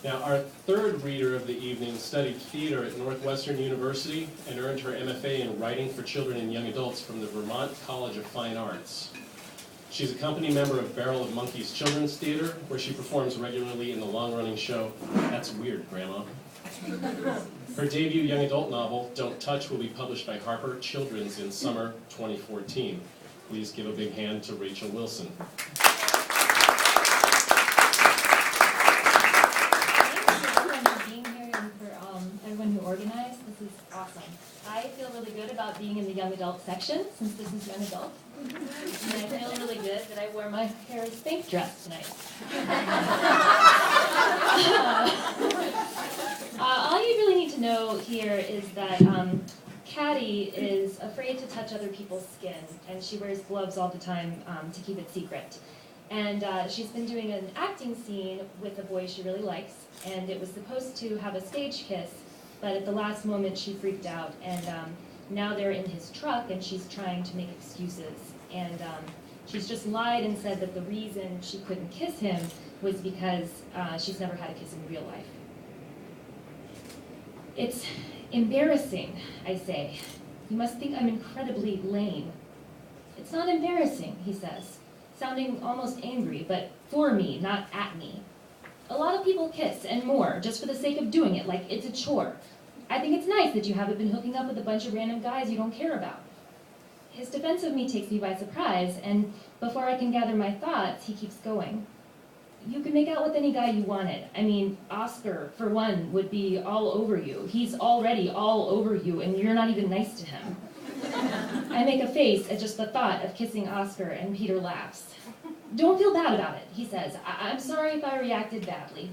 Now, our third reader of the evening studied theater at Northwestern University and earned her MFA in Writing for Children and Young Adults from the Vermont College of Fine Arts. She's a company member of Barrel of Monkeys Children's Theater, where she performs regularly in the long-running show, That's Weird, Grandma. Her debut young adult novel, Don't Touch, will be published by Harper Children's in summer 2014. Please give a big hand to Rachel Wilson. Everyone who organized, this is awesome. I feel really good about being in the young adult section, since this is young adult. And I feel really good that I wore my hair spank dress tonight. All you really need to know here is that Caddy is afraid to touch other people's skin, and she wears gloves all the time to keep it secret. And she's been doing an acting scene with a boy she really likes, and it was supposed to have a stage kiss, but at the last moment she freaked out, and now they're in his truck and she's trying to make excuses. And she's just lied and said that the reason she couldn't kiss him was because she's never had a kiss in real life. It's embarrassing, I say. You must think I'm incredibly lame. It's not embarrassing, he says, sounding almost angry, but for me, not at me. A lot of people kiss, and more, just for the sake of doing it, like it's a chore. I think it's nice that you haven't been hooking up with a bunch of random guys you don't care about. His defense of me takes me by surprise, and before I can gather my thoughts, he keeps going. You could make out with any guy you wanted. I mean, Oscar, for one, would be all over you. He's already all over you, and you're not even nice to him. I make a face at just the thought of kissing Oscar, and Peter laughs. Don't feel bad about it, he says. I'm sorry if I reacted badly.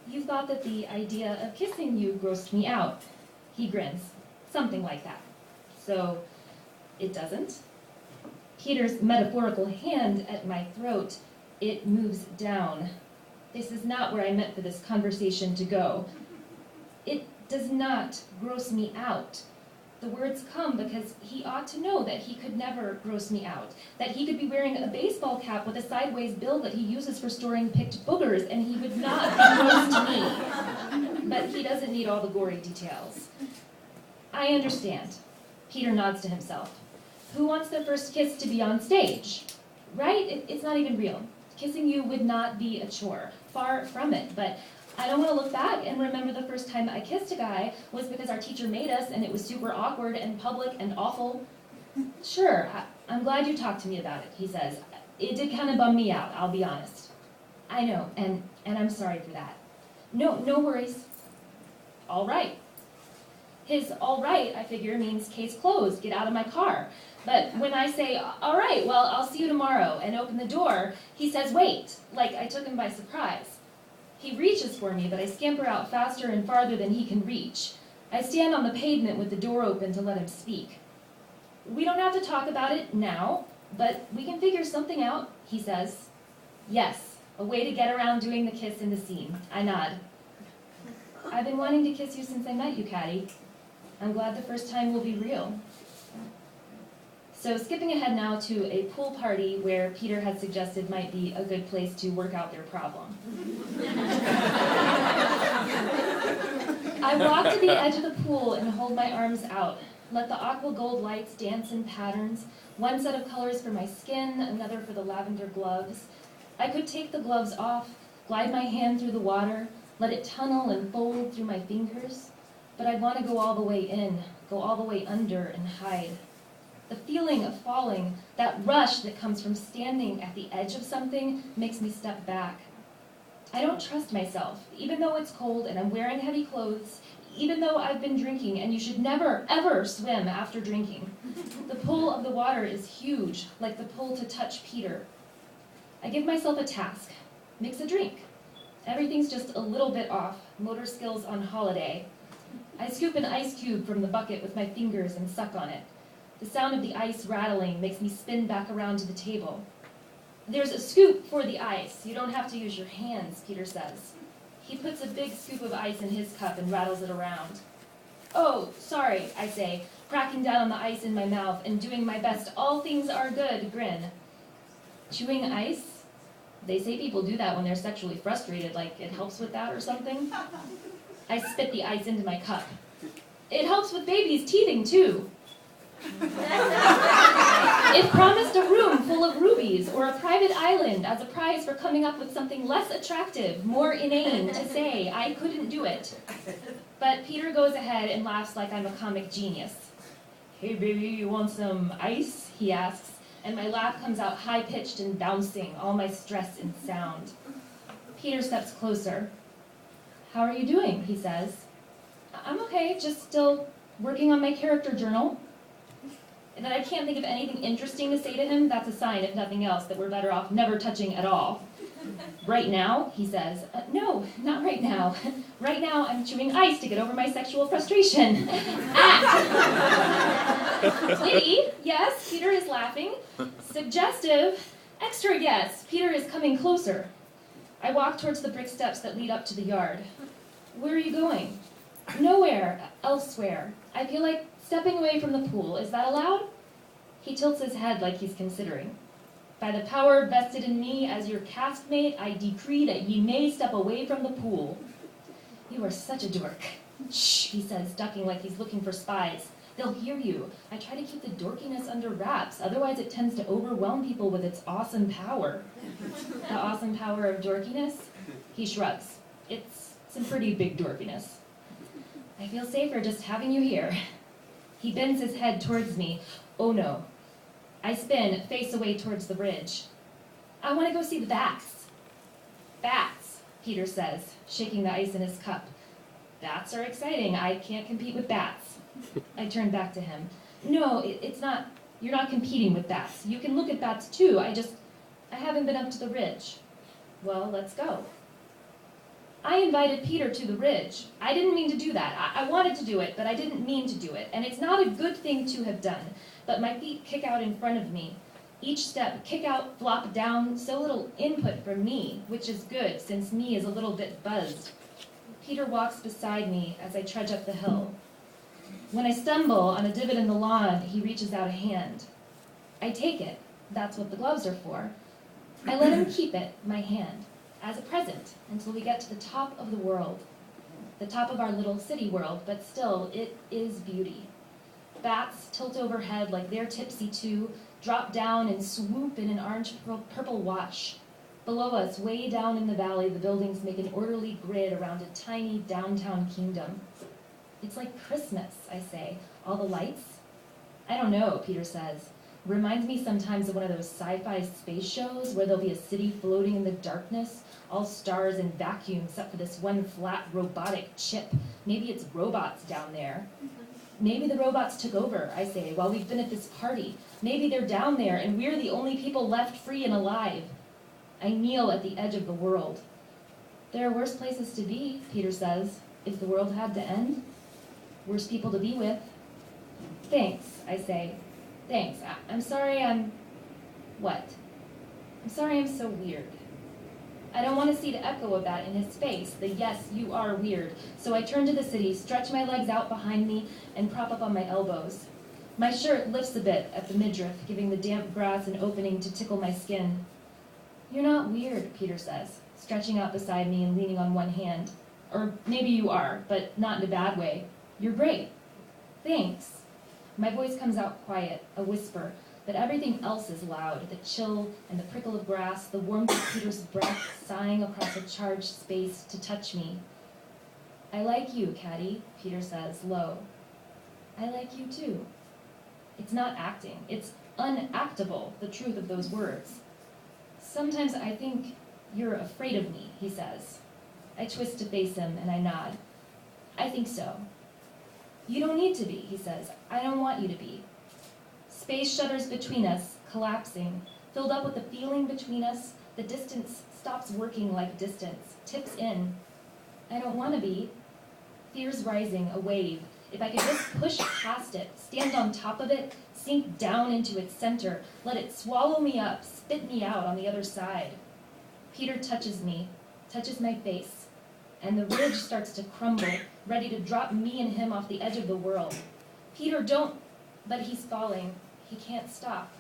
You thought that the idea of kissing you grossed me out. He grins. Something like that. So, it doesn't? Peter's metaphorical hand at my throat, it moves down. This is not where I meant for this conversation to go. It does not gross me out. The words come because he ought to know that he could never gross me out, that he could be wearing a baseball cap with a sideways bill that he uses for storing picked boogers, and he would not be gross to me. But he doesn't need all the gory details. I understand. Peter nods to himself. Who wants their first kiss to be on stage? Right? It's not even real. Kissing you would not be a chore. Far from it, but I don't want to look back and remember the first time I kissed a guy was because our teacher made us and it was super awkward and public and awful. Sure, I'm glad you talked to me about it, he says. It did kind of bum me out, I'll be honest. I know, and I'm sorry for that. No worries. All right. His all right, I figure, means case closed, get out of my car. But when I say, all right, well, I'll see you tomorrow, and open the door, he says, wait, like I took him by surprise. He reaches for me, but I scamper out faster and farther than he can reach. I stand on the pavement with the door open to let him speak. We don't have to talk about it now, but we can figure something out, he says. Yes, a way to get around doing the kiss in the scene. I nod. I've been wanting to kiss you since I met you, Caddy. I'm glad the first time will be real. So skipping ahead now to a pool party where Peter had suggested might be a good place to work out their problem. I walk to the edge of the pool and hold my arms out. Let the aqua gold lights dance in patterns, one set of colors for my skin, another for the lavender gloves. I could take the gloves off, glide my hand through the water, let it tunnel and fold through my fingers, but I'd want to go all the way in, go all the way under and hide. The feeling of falling, that rush that comes from standing at the edge of something, makes me step back. I don't trust myself, even though it's cold and I'm wearing heavy clothes, even though I've been drinking, and you should never, ever swim after drinking. The pull of the water is huge, like the pull to touch Peter. I give myself a task. Mix a drink. Everything's just a little bit off, motor skills on holiday. I scoop an ice cube from the bucket with my fingers and suck on it. The sound of the ice rattling makes me spin back around to the table. There's a scoop for the ice. You don't have to use your hands, Peter says. He puts a big scoop of ice in his cup and rattles it around. Oh, sorry, I say, cracking down on the ice in my mouth and doing my best all things are good grin. Chewing ice? They say people do that when they're sexually frustrated, like it helps with that or something. I spit the ice into my cup. It helps with babies teething, too. It promised a room full of rubies or a private island as a prize for coming up with something less attractive, more inane to say. I couldn't do it. But Peter goes ahead and laughs like I'm a comic genius. Hey baby, you want some ice? He asks, and my laugh comes out high-pitched and bouncing, all my stress in sound. Peter steps closer. How are you doing? He says. I'm okay, just still working on my character journal. And that I can't think of anything interesting to say to him, that's a sign, if nothing else, that we're better off never touching at all. Right now, he says. No, not right now. Right now, I'm chewing ice to get over my sexual frustration. Act! Witty, yes, Peter is laughing. Suggestive, extra yes, Peter is coming closer. I walk towards the brick steps that lead up to the yard. Where are you going? Nowhere, elsewhere. I feel like stepping away from the pool. Is that allowed? He tilts his head like he's considering. By the power vested in me as your castmate, I decree that ye may step away from the pool. You are such a dork. Shh, he says, ducking like he's looking for spies. They'll hear you. I try to keep the dorkiness under wraps, otherwise it tends to overwhelm people with its awesome power. The awesome power of dorkiness? He shrugs. It's some pretty big dorkiness. I feel safer just having you here. He bends his head towards me. Oh no. I spin, face away towards the ridge. I want to go see the bats. Bats, Peter says, shaking the ice in his cup. Bats are exciting. I can't compete with bats. I turn back to him. No, it's not. You're not competing with bats. You can look at bats too. I haven't been up to the ridge. Well, let's go. I invited Peter to the ridge. I didn't mean to do that. I wanted to do it, but I didn't mean to do it. And it's not a good thing to have done. But my feet kick out in front of me. Each step, kick out, flop down, so little input from me, which is good, since me is a little bit buzzed. Peter walks beside me as I trudge up the hill. When I stumble on a divot in the lawn, he reaches out a hand. I take it. That's what the gloves are for. I let him keep it, my hand, as a present, until we get to the top of the world. The top of our little city world, but still, it is beauty. Bats tilt overhead like they're tipsy too, drop down and swoop in an orange-purple wash. Below us, way down in the valley, the buildings make an orderly grid around a tiny downtown kingdom. It's like Christmas, I say. All the lights? I don't know, Peter says. Reminds me sometimes of one of those sci-fi space shows where there'll be a city floating in the darkness, all stars and vacuum except for this one flat robotic chip. Maybe it's robots down there. Maybe the robots took over, I say, while we've been at this party. Maybe they're down there and we're the only people left free and alive. I kneel at the edge of the world. There are worse places to be, Peter says, if the world had to end. Worse people to be with. Thanks, I say. Thanks. I'm sorry I'm... What? I'm sorry I'm so weird. I don't want to see the echo of that in his face, the yes, you are weird. So I turn to the city, stretch my legs out behind me, and prop up on my elbows. My shirt lifts a bit at the midriff, giving the damp grass an opening to tickle my skin. You're not weird, Peter says, stretching out beside me and leaning on one hand. Or maybe you are, but not in a bad way. You're great. Thanks. My voice comes out quiet, a whisper, but everything else is loud, the chill and the prickle of grass, the warmth of Peter's breath sighing across a charged space to touch me. I like you, Caddy, Peter says, low. I like you too. It's not acting. It's unactable, the truth of those words. Sometimes I think you're afraid of me, he says. I twist to face him and I nod. I think so. You don't need to be, he says. I don't want you to be. Space shudders between us, collapsing, filled up with the feeling between us. The distance stops working like distance, tips in. I don't want to be. Fear's rising, a wave. If I could just push past it, stand on top of it, sink down into its center, let it swallow me up, spit me out on the other side. Peter touches me, touches my face, and the ridge starts to crumble, ready to drop me and him off the edge of the world. Peter, don't... But he's falling. He can't stop.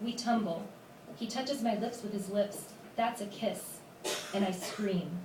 We tumble. He touches my lips with his lips. That's a kiss. And I scream.